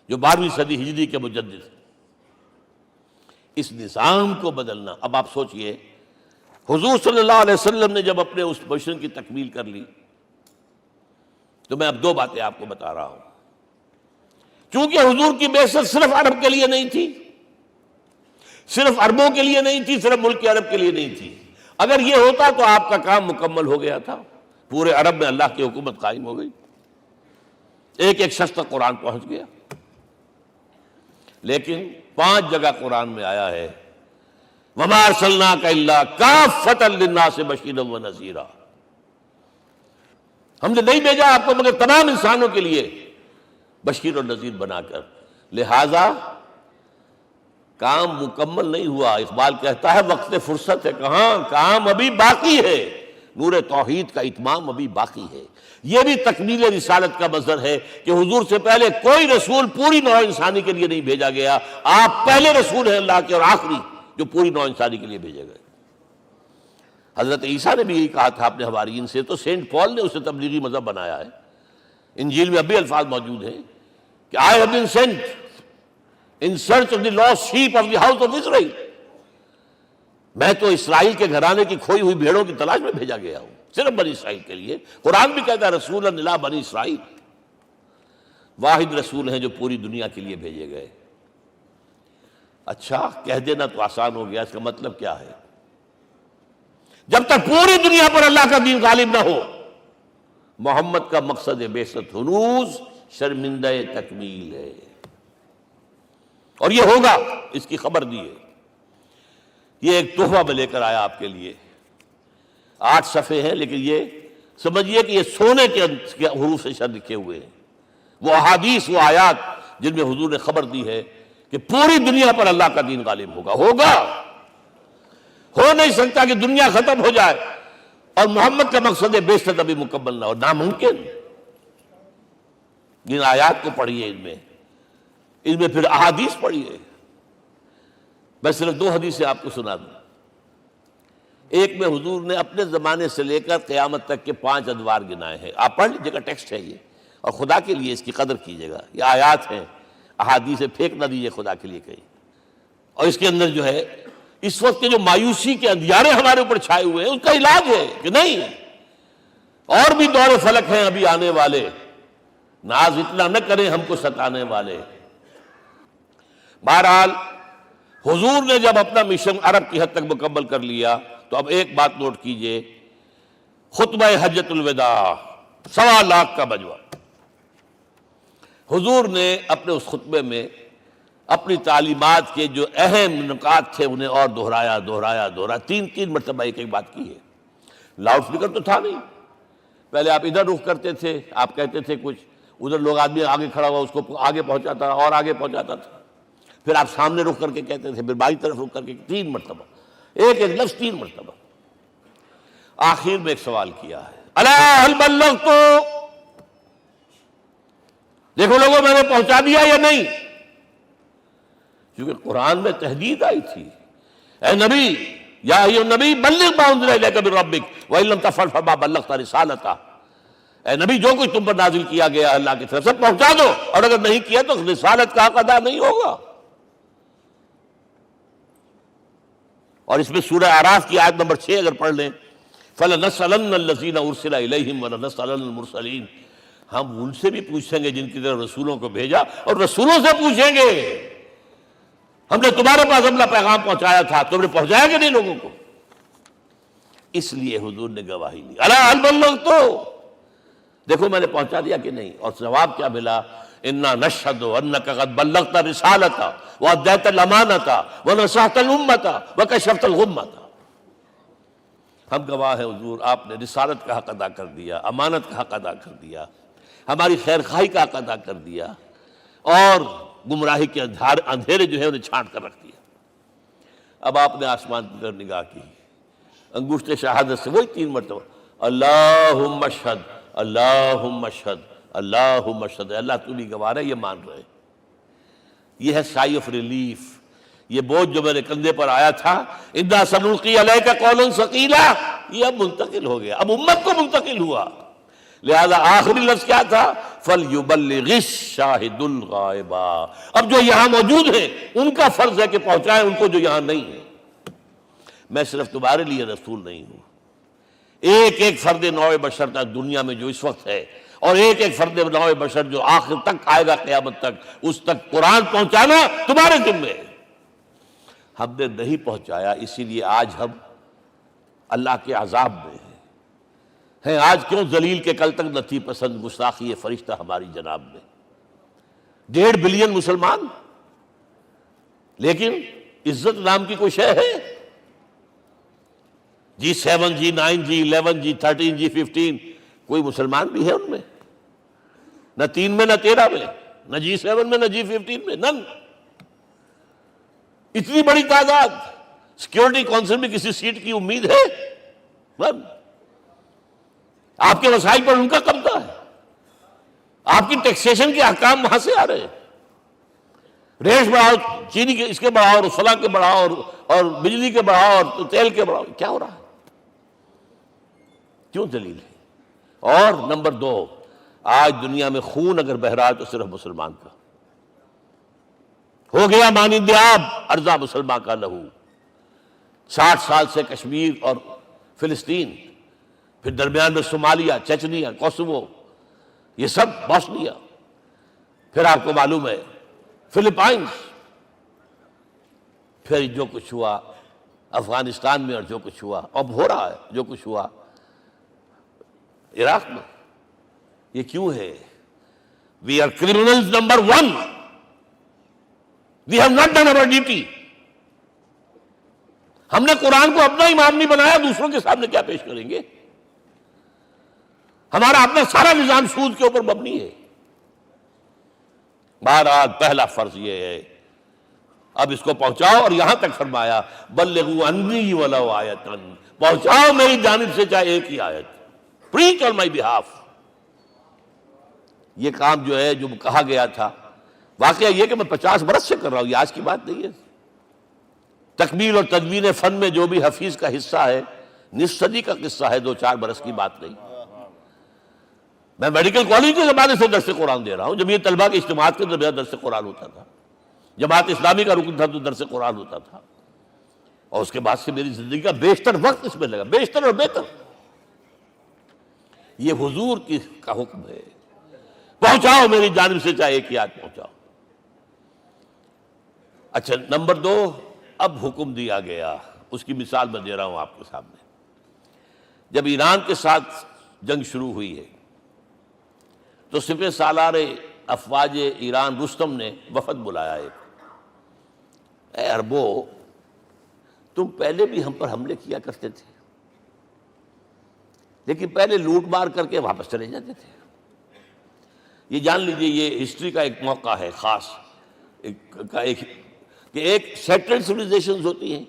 جو 12ویں صدی ہجری کے مجدد ہیں۔ اس نظام کو بدلنا، اب آپ سوچئے حضور صلی اللہ علیہ وسلم نے جب اپنے اس مشن کی تکمیل کر لی، تو میں اب دو باتیں آپ کو بتا رہا ہوں۔ چونکہ حضور کی بعثت صرف عرب کے لیے نہیں تھی، صرف عربوں کے لیے نہیں تھی، صرف ملک عرب کے لیے نہیں تھی۔ اگر یہ ہوتا تو آپ کا کام مکمل ہو گیا تھا، پورے عرب میں اللہ کی حکومت قائم ہو گئی، ایک ایک شخص تک قرآن پہنچ گیا۔ لیکن 5 جگہ قرآن میں آیا ہے وَمَا أَرْسَلْنَاكَ إِلَّا كَافَّةً لِلنَّاسِ بَشِيرًا وَنَذِيرًا، ہم نے نہیں بھیجا آپ کو مگر تمام انسانوں کے لیے بشیر اور نذیر بنا کر۔ لہذا کام مکمل نہیں ہوا۔ اقبال کہتا ہے وقت فرصت ہے کہاں، کام ابھی باقی ہے، نور توحید کا اتمام ابھی باقی ہے۔ یہ بھی تکمیل رسالت کا مظہر ہے کہ حضور سے پہلے کوئی رسول پوری نوع انسانی کے لیے نہیں بھیجا گیا، آپ پہلے رسول ہیں اللہ کے اور آخری جو پوری نوع انسانی کے لیے بھیجے گئے۔ حضرت عیسیٰ نے بھی یہی کہا تھا اپنے حواریین سے، تو سینٹ پال نے اسے تبلیغی مذہب بنایا ہے۔ انجیل میں اب بھی الفاظ موجود ہیں کہ I have been sent in search of the lost sheep of the house of Israel۔ میں تو اسرائیل کے گھرانے کی کھوئی ہوئی بھیڑوں کی تلاش میں بھیجا گیا ہوں، صرف بنی اسرائیل کے لیے۔ قرآن بھی کہتا ہے رسولا الی بنی اسرائیل، واحد رسول ہیں جو پوری دنیا کے لیے بھیجے گئے۔ اچھا، کہہ دینا تو آسان ہو گیا، اس کا مطلب کیا ہے؟ جب تک پوری دنیا پر اللہ کا دین غالب نہ ہو، محمد کا مقصد بعثت ہنوز شرمندہ تکمیل ہے، اور یہ ہوگا، اس کی خبر دی ہے۔ یہ ایک تحفہ میں لے کر آیا آپ کے لیے، 8 صفحے ہیں، لیکن یہ سمجھیے کہ یہ سونے کے حروف سے شر لکھے ہوئے ہیں، وہ احادیث، وہ آیات جن میں حضور نے خبر دی ہے کہ پوری دنیا پر اللہ کا دین غالب ہوگا۔ ہو نہیں سکتا کہ دنیا ختم ہو جائے اور محمد کا مقصد بعثت ابھی مکمل نہ ہو، ناممکن۔ جن آیات کو پڑھیے، ان میں پھر احادیث پڑھیے۔ میں صرف 2 حدیثیں آپ کو سنا دوں۔ ایک میں حضور نے اپنے زمانے سے لے کر قیامت تک کے 5 ادوار گنائے ہیں، آپ پڑھ لیجیے گا، ٹیکسٹ ہے یہ، اور خدا کے لیے اس کی قدر کیجیے گا۔ یہ آیات ہیں، احادیث پھینک نہ دیجیے خدا کے لیے کہیں۔ اور اس کے اندر جو ہے اس وقت کے جو مایوسی کے اندھیارے ہمارے اوپر چھائے ہوئے ہیں، اس کا علاج ہے کہ نہیں، اور بھی دور فلک ہیں ابھی آنے والے، ناز اتنا نہ کریں ہم کو ستانے والے۔ بہرحال حضور نے جب اپنا مشن عرب کی حد تک مکمل کر لیا تو اب ایک بات نوٹ کیجئے، خطبہ حجۃ الوداع 1.25 لاکھ کا مجمع، حضور نے اپنے اس خطبے میں اپنی تعلیمات کے جو اہم نکات تھے انہیں اور دہرایا، 3 مرتبہ ایک بات کی ہے۔ لاؤڈ سپیکر تو تھا نہیں، پہلے آپ ادھر رخ کرتے تھے، آپ کہتے تھے کچھ، ادھر لوگ آدمی آگے کھڑا ہوا اس کو آگے پہنچاتا اور آگے پہنچاتا تھا، پھر آپ سامنے رخ کر کے کہتے تھے، پھر بائیں طرف رخ کر کے 3 مرتبہ، ایک لفظ 3 مرتبہ۔ آخر میں ایک سوال کیا ہے، الا هل بلغت، دیکھو لوگوں میں نے پہنچا دیا یا نہیں؟ کیونکہ قرآن میں تحدید آئی تھی، اے نبی، یا ایھا النبی بلغ ما انزل الیک من ربک وان لم تفعل فما بلغت رسالتہ، اے نبی جو کچھ تم پر نازل کیا گیا اللہ کی طرف سے پہنچا دو، اور اگر نہیں کیا تو رسالت کا حق ادا نہیں ہوگا۔ اور اس میں سورہ اعراف کی آیت نمبر 6 اگر پڑھ لیں، فَلَنَسْأَلَنَّ الَّذِينَ أُرْسِلَ إِلَيْهِمْ وَلَنَسْأَلَنَّ الْمُرْسَلِينَ، ہم ان سے بھی پوچھیں گے جن کی طرف رسولوں کو بھیجا، اور رسولوں سے پوچھیں گے ہم نے تمہارے پاس اپنا پیغام پہنچایا تھا، تم نے پہنچایا کہ نہیں لوگوں کو؟ اس لیے حضور نے گواہی دی، الا هل بلغت، دیکھو میں نے پہنچا دیا کہ نہیں؟ اور جواب کیا ملا؟ انا نشہد انک قد بلغت الرسالۃ وادیت الامانۃ ونصحت الامۃ وکشفت الغمۃ، ہم گواہ ہیں حضور آپ نے رسالت کا حق ادا کر دیا، امانت کا حق ادا کر دیا، ہماری خیر خواہی کا حق ادا کر دیا، اور گمراہی کے اندھیرے جو ہے انہیں چھانٹ کر رکھ دیا۔ اب آپ نے آسمان کی طرف نگاہ کی، انگشت شہادت سے وہی 3 مرتبہ، اللہم اشہد، اللہم اشہد، اللہم اشہد، اللہ تو بھی گواہ ہے، یہ مان رہے۔ یہ ہے سائی آف ریلیف، یہ بوجھ جو میرے کندھے پر آیا تھا، انا سنلقی علیک قولا ثقیلا، یہ اب منتقل ہو گیا، اب امت کو منتقل ہوا۔ لہذا آخری لفظ کیا تھا؟ فَلْيُبَلِّغِ الشَّاهِدُ الْغَائِبَ، اب جو یہاں موجود ہیں ان کا فرض ہے کہ پہنچائیں ان کو جو یہاں نہیں ہے۔ میں صرف تمہارے لیے رسول نہیں ہوں، ایک فرد نوع بشر تک دنیا میں جو اس وقت ہے، اور ایک فرد نوع بشر جو آخر تک آئے گا قیامت تک، اس تک قرآن پہنچانا تمہارے ذمہ ہے۔ ہم نے نہیں پہنچایا، اسی لیے آج ہم اللہ کے عذاب میں ہیں۔ آج کیوں ذلیل کے کل تک نتی پسند گستاخی فرشتہ ہماری جناب میں، 1.5 بلین مسلمان، لیکن عزت نام کی کوئی شے ہے؟ G7 G9 G11 G13 G15 کوئی مسلمان بھی ہے ان میں؟ نہ 3 میں نہ 13 میں، نہ G7 میں نہ G15 میں، نن۔ اتنی بڑی تعداد، سیکیورٹی کونسل میں کسی سیٹ کی امید ہے؟ نن۔ آپ کے وسائل پر ان کا قبضہ ہے، آپ کی ٹیکسیشن کے احکام وہاں سے آ رہے ہیں، ریٹس بڑھاؤ، چینی کے اس کے بڑھاؤ، اور فلاں کے بڑھاؤ، اور بجلی کے بڑھاؤ، اور تیل کے بڑھاؤ، کیا ہو رہا ہے؟ کیوں ذلیل ہے؟ اور نمبر 2، آج دنیا میں خون اگر بہ رہا ہے تو صرف مسلمان کا ہو گیا، مانند آب ارضا مسلمان کا لہو۔ 60 سال سے کشمیر اور فلسطین، پھر درمیان میں صومالیہ، چچنیا، کوسوو، یہ سب بوسنیا، پھر آپ کو معلوم ہے فلپائنس، پھر جو کچھ ہوا افغانستان میں، اور جو کچھ ہوا اب ہو رہا ہے، جو کچھ ہوا عراق میں۔ یہ کیوں ہے؟ We are criminals number 1. We have not done our duty. ہم نے قرآن کو اپنا امام نہیں بنایا، دوسروں کے سامنے کیا پیش کریں گے؟ ہمارا اپنا سارا نظام سود کے اوپر مبنی ہے۔ بہرحال پہلا فرض یہ ہے، اب اس کو پہنچاؤ، اور یہاں تک فرمایا بلغوا عنی ولو آیۃ، پہنچاؤ میری جانب سے چاہے ایک ہی آیت، preach on my behalf۔ یہ کام جو ہے، جو کہا گیا تھا، واقعہ یہ کہ میں 50 برس سے کر رہا ہوں، یہ آج کی بات نہیں ہے۔ تکمیل اور تدوین فن میں جو بھی حفیظ کا حصہ ہے، نصف صدی کا قصہ ہے، 2-4 برس کی بات نہیں۔ میں میڈیکل کالج کے زمانے سے درس قرآن دے رہا ہوں، جب یہ طلبہ کے اجتماعات کے درمیان درس قرآن ہوتا تھا، جماعت اسلامی کا رکن تھا تو درس قرآن ہوتا تھا، اور اس کے بعد سے میری زندگی کا بیشتر وقت اس میں لگا، بیشتر اور بہتر۔ یہ حضور کا حکم ہے، پہنچاؤ میری جانب سے چاہے ایک ہی آیت پہنچاؤ۔ اچھا، نمبر 2، اب حکم دیا گیا، اس کی مثال میں دے رہا ہوں آپ کے سامنے۔ جب ایران کے ساتھ جنگ شروع ہوئی ہے تو سپہ سالار افواج ایران رستم نے وفد بلایا ایک، اے عربو، تم پہلے بھی ہم پر حملے کیا کرتے تھے، لیکن پہلے لوٹ مار کر کے واپس چلے جاتے تھے۔ یہ جان لیجئے، یہ ہسٹری کا ایک موقع ہے خاص، کہ ایک سیٹلڈ سویلائزیشنز ہوتی ہیں،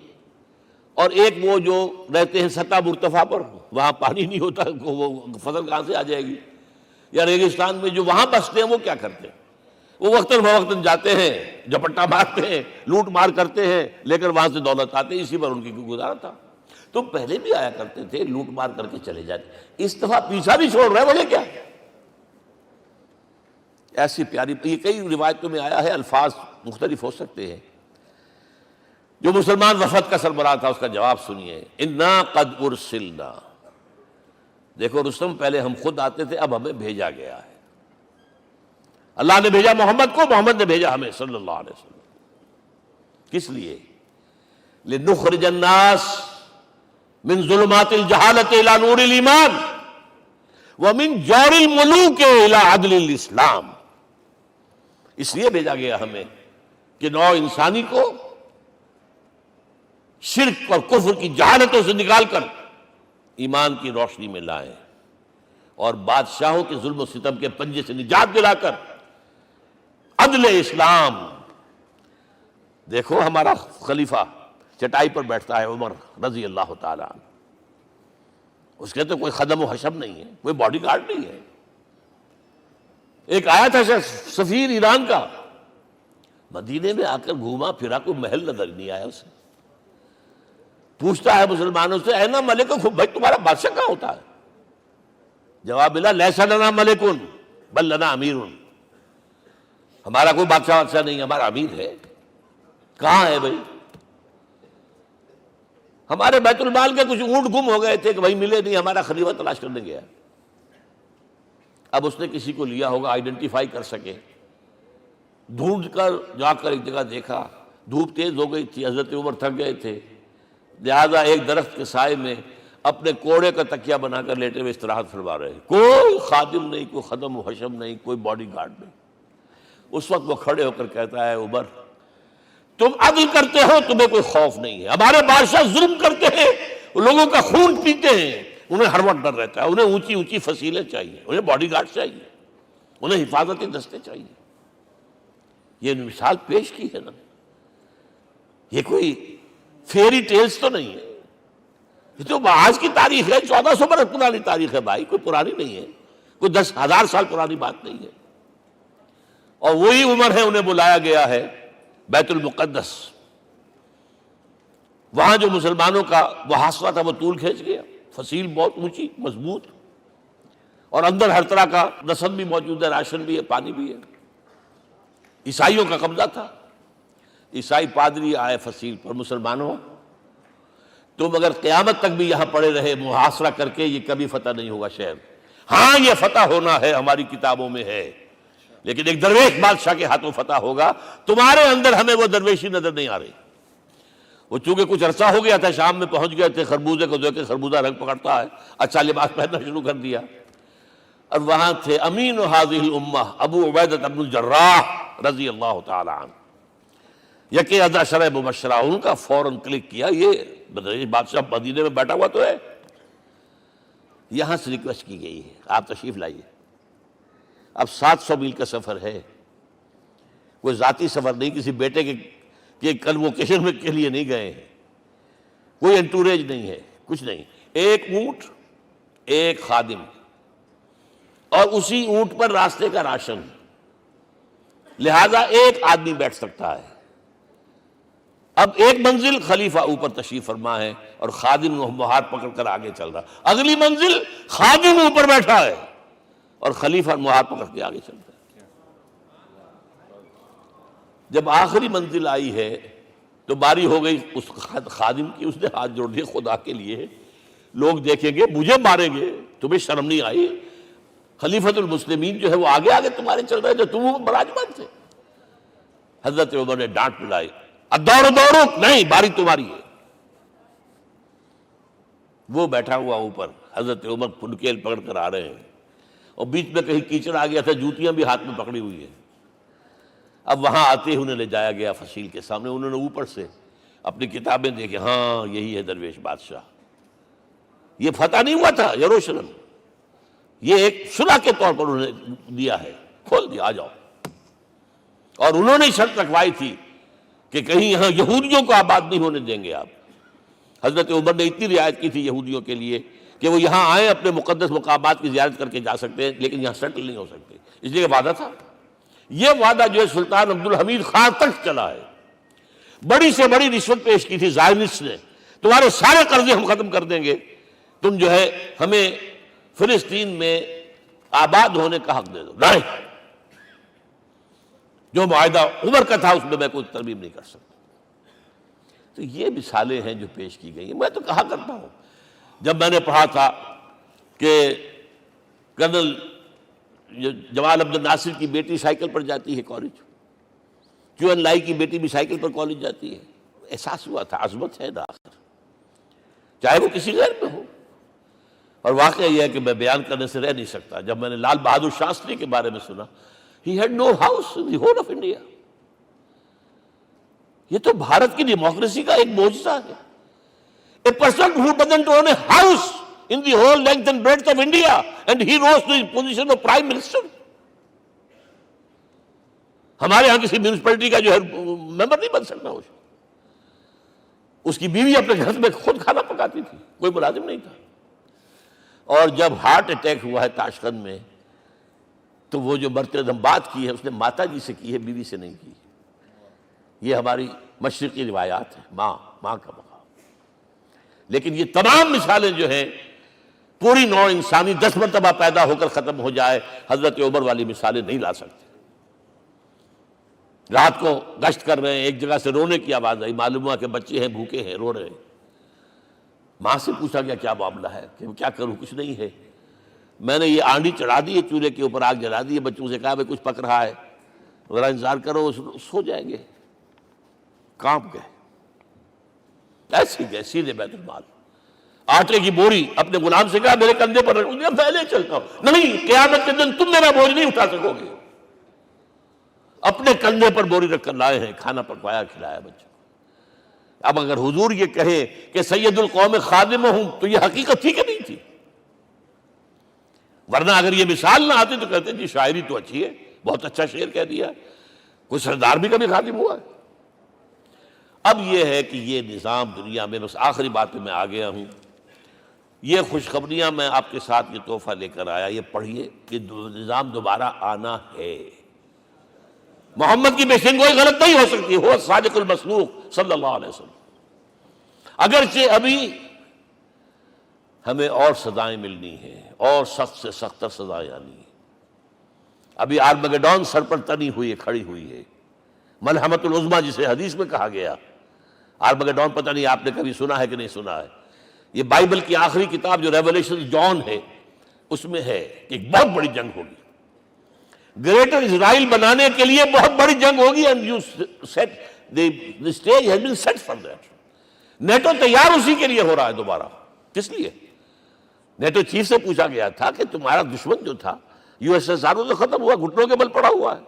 اور ایک وہ جو رہتے ہیں سطح مرتفع پر، وہاں پانی نہیں ہوتا، وہ فصل کہاں سے آ جائے گی، یا ریگستان میں جو وہاں بستے ہیں وہ کیا کرتے ہیں؟ وہ وقتاً فوقتاً جاتے ہیں، جھپٹا مارتے ہیں، لوٹ مار کرتے ہیں، لے کر وہاں سے دولت آتے ہیں، اسی پر ان کی گزارا تھا۔ تم پہلے بھی آیا کرتے تھے، لوٹ مار کر کے چلے جاتے، اس دفعہ پیچھا بھی چھوڑ رہے، وجہ کیا؟ ایسی پیاری، یہ کئی روایتوں میں آیا ہے، الفاظ مختلف ہو سکتے ہیں۔ جو مسلمان وفد کا سربراہ تھا اس کا جواب سنیے، انا قد ارسلنا، دیکھو رستم، پہلے ہم خود آتے تھے، اب ہمیں بھیجا گیا ہے، اللہ نے بھیجا محمد کو، محمد نے بھیجا ہمیں صلی اللہ علیہ وسلم۔ کس لیے؟ لنخرج الناس من ظلمات الجہالت الى نور الایمان ومن جور الملوک الى عدل الاسلام۔ اس لیے بھیجا گیا ہمیں کہ نوع انسانی کو شرک اور کفر کی جہالتوں سے نکال کر ایمان کی روشنی میں لائیں، اور بادشاہوں کے ظلم و ستم کے پنجے سے نجات دلا کر عدل اسلام۔ دیکھو ہمارا خلیفہ چٹائی پر بیٹھتا ہے، عمر رضی اللہ تعالیٰ عنہ، اس کے تو کوئی خدم و حشم نہیں ہے، کوئی باڈی گارڈ نہیں ہے۔ ایک آیا تھا سفیر ایران کا، مدینے میں آ کر گھوما پھرا، کوئی محل نظر نہیں آیا اسے، پوچھتا ہے مسلمانوں سے، اینا ملککم، بھائی تمہارا بادشاہ کہاں ہوتا ہے؟ جواب ملا، لیس لنا ملکن بل لنا امیر، ہمارا کوئی بادشاہ نہیں، ہمارا امیر ہے۔ کہاں ہے بھائی؟ ہمارے بیت المال کے کچھ اونٹ گم ہو گئے تھے کہ بھائی ملے نہیں، ہمارا خلیفہ تلاش کرنے گیا۔ اب اس نے کسی کو لیا ہوگا، آئیڈینٹیفائی کر سکے، ڈھونڈ کر جا کر ایک جگہ دیکھا، دھوپ تیز ہو گئی تھی، حضرت عمر تھک گئے تھے، لہذا ایک درخت کے سائے میں اپنے کوڑے کا تکیہ بنا کر لیٹے ہوئے استراحت فرما رہے، کوئی خادم نہیں، کوئی خدم و حشم نہیں، کوئی باڈی گارڈ نہیں۔ اس وقت وہ کھڑے ہو کر کہتا ہے، عمر تم عدل کرتے ہو، تمہیں کوئی خوف نہیں ہے، ہمارے بادشاہ ظلم کرتے ہیں، لوگوں کا خون پیتے ہیں، انہیں ہر وقت ڈر رہتا ہے، انہیں اونچی اونچی فصیلیں چاہیے، انہیں باڈی گارڈ چاہیے، انہیں حفاظتی دستے چاہیے۔ یہ مثال پیش کی ہے نا، یہ کوئی فیری ٹیلز تو نہیں ہے، یہ تو آج کی تاریخ ہے، 1400 برس پرانی تاریخ ہے بھائی، کوئی پرانی نہیں ہے، کوئی 10,000 سال پرانی بات نہیں ہے۔ اور وہی عمر ہے، انہیں بلایا گیا ہے بیت المقدس، وہاں جو مسلمانوں کا محاصرہ تھا وہ طول کھینچ گیا، فصیل بہت اونچی مضبوط، اور اندر ہر طرح کا رسد بھی موجود ہے، راشن بھی ہے، پانی بھی ہے۔ عیسائیوں کا قبضہ تھا۔ عیسائی پادری آئے فصیل پر، مسلمانوں تم اگر قیامت تک بھی یہاں پڑے رہے محاصرہ کر کے، یہ کبھی فتح نہیں ہوگا شہر۔ ہاں یہ فتح ہونا ہے، ہماری کتابوں میں ہے، لیکن ایک درویش بادشاہ کے ہاتھوں فتح ہوگا۔ تمہارے اندر ہمیں وہ درویشی نظر نہیں آ رہی۔ وہ چونکہ کچھ عرصہ ہو گیا تھا، شام میں پہنچ گئے تھے، خربوزے کو دیکھ کے خربوزہ رنگ پکڑتا ہے، اچھا لباس پہننا شروع کر دیا۔ اور وہاں تھے امین هذه الامہ ابو عبیدہ بن الجراح رضی اللہ تعالی عنہ، یکے ازا شرح مبشرہ، ان کا فوراً کلک کیا، یہ بادشاہ مدینے میں بیٹھا ہوا تو ہے۔ یہاں سے ریکویسٹ کی گئی ہے آپ تشریف لائیے۔ اب 700 میل کا سفر ہے، کوئی ذاتی سفر نہیں، کسی بیٹے کے کنووکیشن کے لیے نہیں گئے ہیں، کوئی انٹوریج نہیں ہے، کچھ نہیں، ایک اونٹ، ایک خادم، اور اسی اونٹ پر راستے کا راشن، لہذا ایک آدمی بیٹھ سکتا ہے۔ اب ایک منزل خلیفہ اوپر تشریف فرما ہے اور خادم ہاتھ پکڑ کر آگے چل رہا، اگلی منزل خادم اوپر بیٹھا ہے اور خلیفہ ہاتھ پکڑ کے آگے چل رہا ہے۔ جب آخری منزل آئی ہے تو باری ہو گئی اس خادم کی، اس نے ہاتھ جوڑ دیے، خدا کے لیے لوگ دیکھیں گے، مجھے ماریں گے، تمہیں شرم نہیں آئی؟ خلیفۃ المسلمین جو ہے وہ آگے آگے تمہارے چل رہے تھے، تم براجمان تھے۔ حضرت عمر نے ڈانٹ پلائی، اب دوڑو نہیں، باری تمہاری ہے۔ وہ بیٹھا ہوا اوپر، حضرت عمر پھنکیل پکڑ کر آ رہے ہیں، اور بیچ میں کہیں کیچڑ آ گیا تھا، جوتیاں بھی ہاتھ میں پکڑی ہوئی ہیں۔ اب وہاں آتے ہی انہیں لے جایا گیا فصیل کے سامنے، انہوں نے اوپر سے اپنی کتابیں دیکھیں، ہاں یہی ہے درویش بادشاہ، یہ فتح نہیں ہوا تھا یروشلم، یہ ایک صلح کے طور پر انہوں نے دیا ہے، کھول دیا، آ جاؤ۔ اور انہوں نے شرط رکھوائی تھی کہ کہیں یہاں یہودیوں کو آباد نہیں ہونے دیں گے آپ۔ حضرت عمر نے اتنی رعایت کی تھی یہودیوں کے لیے کہ وہ یہاں آئیں، اپنے مقدس مقامات کی زیارت کر کے جا سکتے ہیں، لیکن یہاں سیٹل نہیں ہو سکتے، اس لیے وعدہ تھا۔ یہ وعدہ جو ہے سلطان عبدالحمید خان تک چلا ہے۔ بڑی سے بڑی رشوت پیش کی تھی زائنسٹ نے، تمہارے سارے قرضے ہم ختم کر دیں گے، تم جو ہے ہمیں فلسطین میں آباد ہونے کا حق دے دو۔ نہیں، جو معاہدہ عمر کا تھا اس میں کوئی ترمیم نہیں کر سکتا۔ تو یہ مثالیں ہیں جو پیش کی گئی ہیں۔ میں تو کہا کرتا ہوں، جب میں نے پڑھا تھا کہ کرنل جمال عبد الناصر کی بیٹی سائیکل پر جاتی ہے کالج، چون لائی کی بیٹی بھی سائیکل پر کالج جاتی ہے، احساس ہوا تھا عظمت ہے نا آخر، چاہے وہ کسی غیر میں ہو۔ اور واقعہ یہ ہے کہ میں بیان کرنے سے رہ نہیں سکتا، جب میں نے لال بہادر شاستری کے بارے میں سنا، he had no house in the whole of India۔ یہ تو بھارت کی ڈیموکریسی کا ایک معجزہ ہے۔ A person who doesn't own a house in the whole length and breadth of India and he rose to the position of prime minister۔ ہمارے ہاں کسی میونسپلٹی کا جو ہے ممبر نہیں بن سکتا، اس کی بیوی اپنے گھر میں خود کھانا پکاتی تھی، کوئی ملازم نہیں تھا۔ اور جب ہارٹ اٹیک ہوا ہے تاشقند میں، تو وہ جو مرتے دم بات کی ہے اس نے ماتا جی سے کی ہے، بیوی سے نہیں کی۔ یہ ہماری مشرقی روایات ہیں، ماں کا مقام۔ لیکن یہ تمام مثالیں جو ہیں، پوری نوع انسانی 10 مرتبہ پیدا ہو کر ختم ہو جائے، حضرت عمر والی مثالیں نہیں لا سکتے۔ رات کو گشت کر رہے ہیں، ایک جگہ سے رونے کی آواز آئی، معلوم ہوا کہ بچے ہیں، بھوکے ہیں، رو رہے ہیں۔ ماں سے پوچھا گیا کیا معاملہ ہے، کہ کیا کروں، کچھ نہیں ہے، میں نے یہ آنڈی چڑھا دی ہے، چولہے کے اوپر آگ جلا دی ہے، بچوں سے کہا بھائی کچھ پک رہا ہے، ذرا انتظار کرو، سو جائیں گے۔ کانپ گئے، ایسے گئے سیدھے بیت المال، آٹے کی بوری اپنے غلام سے کہا میرے کندھے پر رکھ دیا، میں لے چلتا ہوں۔ نہیں، قیامت کے دن تم میرا بوجھ نہیں اٹھا سکو گے۔ اپنے کندھے پر بوری رکھ کر لائے ہیں، کھانا پکوایا، کھلایا بچوں۔ اب اگر حضور یہ کہے کہ سید القوم خادمہم، تو یہ حقیقت تھی کہ نہیں تھی؟ ورنہ اگر یہ مثال نہ آتی تو کہتے جی شاعری تو اچھی ہے، بہت اچھا شعر کہہ دیا، کوئی سردار بھی کبھی خادم ہوا ہے۔ اب یہ ہے کہ یہ نظام دنیا میں، بس آخری بات پہ میں آ گیا ہوں، یہ خوشخبریاں میں آپ کے ساتھ یہ تحفہ لے کر آیا، یہ پڑھیے کہ نظام دوبارہ آنا ہے۔ محمد کی پیشن گوئی غلط نہیں ہو سکتی، ہو صادق المصدوق صلی اللہ علیہ وسلم۔ اگرچہ ابھی ہمیں اور سزائیں ملنی ہیں، اور سخت سے سختر سزائیں آنی ہیں۔ ابھی آرمگڈون سر پر تنی ہوئی ہے، کھڑی ہوئی ہے، ملحمۃ العظمیٰ جسے حدیث میں کہا گیا۔ آرمگڈون پتہ نہیں آپ نے کبھی سنا ہے کہ نہیں سنا ہے؟ یہ بائبل کی آخری کتاب جو ریولیشن جان ہے اس میں ہے کہ ایک بہت بڑی جنگ ہوگی، گریٹر اسرائیل بنانے کے لیے بہت بڑی جنگ ہوگی، and you set the stage has been set for that۔ NATO تیار اسی کے لیے ہو رہا ہے دوبارہ۔ کس لیے؟ نیٹو چیف سے پوچھا گیا تھا کہ تمہارا دشمن جو تھا USSR تو ختم ہوا، گھٹنوں کے بل پڑا ہوا ہے،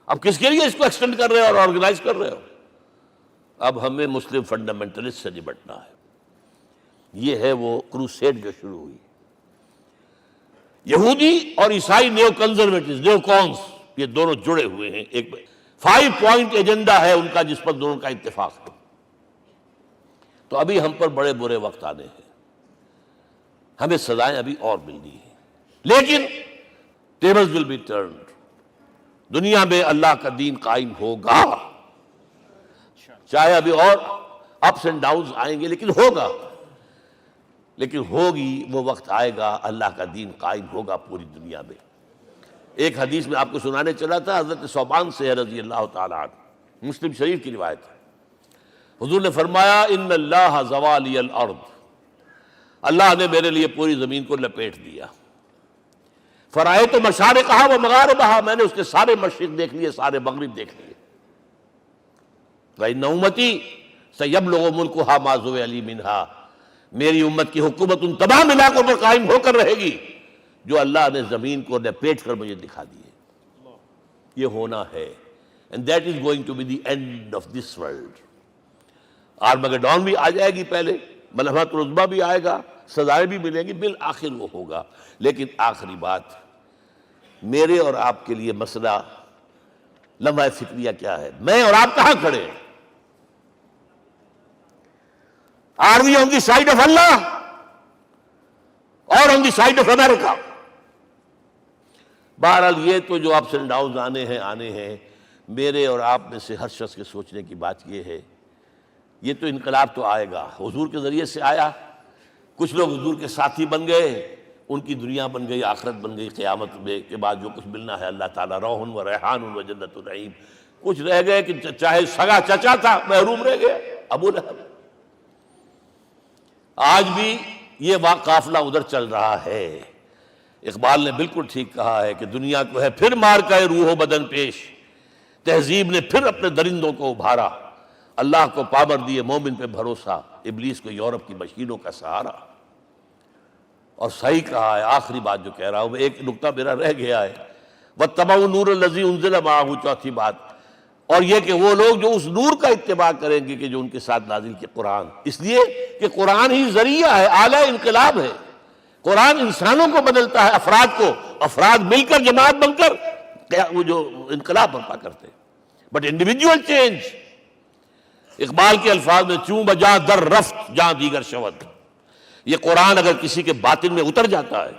اب کس کے لیے اس کو ایکسٹینڈ کر رہے ہو اور آرگنائز کر رہے ہو؟ اب ہمیں مسلم فنڈامنٹلسٹ سے نمٹنا ہے۔ یہ ہے وہ کروسیڈ جو شروع ہوئی۔ یہودی اور عیسائی نیو کنزرویٹوز، نیو کونس، یہ دونوں جڑے ہوئے ہیں، ایک 5 پوائنٹ ایجنڈا ہے ان کا جس پر دونوں کا اتفاق ہے۔ تو ابھی ہم پر بڑے برے وقت آنے ہیں، ہمیں سزائیں ابھی اور ملنی ہیں، لیکن ٹیبلز ول بی ٹرنڈ، دنیا میں اللہ کا دین قائم ہوگا، چاہے ابھی اور اپس اینڈ ڈاؤنز آئیں گے لیکن ہوگا، لیکن ہوگی، وہ وقت آئے گا اللہ کا دین قائم ہوگا پوری دنیا میں۔ ایک حدیث میں آپ کو سنانے چلا تھا، حضرت ثوبان سے رضی اللہ تعالیٰ عنہ، مسلم شریف کی روایت ہے، حضور نے فرمایا ان اللہ زوالی الارض، اللہ نے میرے لیے پوری زمین کو لپیٹ دیا، فرائیت مشارقہا و مغاربہا، میں نے اس کے سارے مشرق دیکھ لیے، سارے مغرب دیکھ لیے، وَإِنَّ أُمَّتِي سَيَبْلُغُ مُلْكُهَا مَا زُوِّئَ لِي مِنْهَا، میری امت کی حکومت ان تمام علاقوں پر قائم ہو کر رہے گی جو اللہ نے زمین کو لپیٹ کر مجھے دکھا دیے۔ یہ ہونا ہے، and that is going to be the end of this world۔ Armageddon بھی آ جائے گی، پہلے ملحمۃ العظمیٰ بھی آئے گا، سزائیں بھی ملیں گی، بالآخر وہ ہوگا۔ لیکن آخری بات، میرے اور آپ کے لیے مسئلہ لمحہ فکریہ کیا ہے؟ میں اور آپ کہاں کھڑے ہیں؟ Are we on the side of Allah or on the side of America؟ بہرحال یہ تو جو اپس اینڈ ڈاؤنز آنے ہیں، میرے اور آپ میں سے ہر شخص کے سوچنے کی بات یہ ہے، یہ تو انقلاب تو آئے گا، حضور کے ذریعے سے آیا، کچھ لوگ حضور کے ساتھی بن گئے، ان کی دنیا بن گئی، آخرت بن گئی، قیامت میں کے بعد جو کچھ ملنا ہے اللہ تعالیٰ، روح و ریحان و جنت النعیم۔ کچھ رہ گئے کہ چاہے سگا چچا تھا محروم رہ گئے، ابو لہب۔ آج بھی یہ قافلہ ادھر چل رہا ہے۔ اقبال نے بالکل ٹھیک کہا ہے کہ دنیا کو ہے پھر مار کا روح و بدن پیش، تہذیب نے پھر اپنے درندوں کو ابھارا، اللہ کو پابر دیے مومن پہ بھروسہ، ابلیس کو یورپ کی مشینوں کا سہارا۔ اور صحیح کہا ہے، آخری بات جو کہہ رہا ہوں، ایک نقطہ میرا رہ گیا ہے، وَاتَّبَعُوا النُّورَ الَّذِي أُنزِلَ مَعَهُ، چوتھی بات، اور یہ کہ وہ لوگ جو اس نور کا اتباع کریں گے کہ جو ان کے ساتھ نازل کیا قرآن، اس لیے کہ قرآن ہی ذریعہ ہے، آلہ انقلاب ہے۔ قرآن انسانوں کو بدلتا ہے، افراد کو، افراد مل کر جماعت بن کر وہ جو انقلاب برپا کرتے ہیں، بٹ انڈیویجول چینج۔ اقبال کے الفاظ میں چوں بجا در رفت جہاں دیگر شود، یہ قرآن اگر کسی کے باطن میں اتر جاتا ہے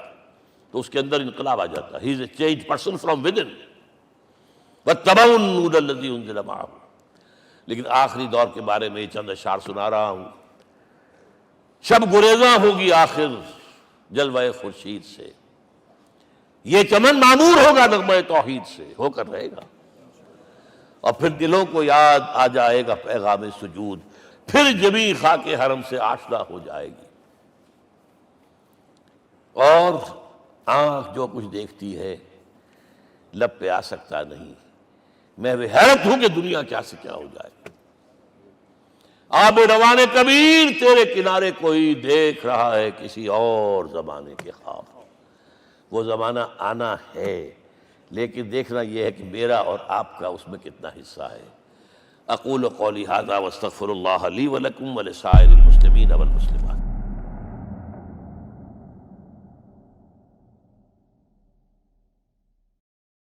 تو اس کے اندر انقلاب آ جاتا ہے، he is a change person from within. وَاتَّبَعُوا النُّورَ الَّذِي أُنزِلَ مَعَهُ۔ لیکن آخری دور کے بارے میں چند اشعار سنا رہا ہوں۔ شب گریزاں ہوگی آخر جلوہ خورشید سے، یہ چمن معمور ہوگا نغمہ توحید سے، ہو کر رہے گا، اور پھر دلوں کو یاد آ جائے گا پیغام سجود، پھر جبیں خاک حرم سے آشنا ہو جائے گی، اور آنکھ جو کچھ دیکھتی ہے لب پہ آ سکتا نہیں۔ میں وہ حیرت ہوں کہ دنیا کیا سے کیا ہو جائے۔ آب روان کبیر تیرے کنارے کوئی دیکھ رہا ہے کسی اور زمانے کے خواب، وہ زمانہ آنا ہے، لیکن دیکھنا یہ ہے کہ میرا اور آپ کا اس میں کتنا حصہ ہے۔ اقول قولی ھذا واستغفر اللہ لی ولکم ولسائر المسلمین والمسلمات۔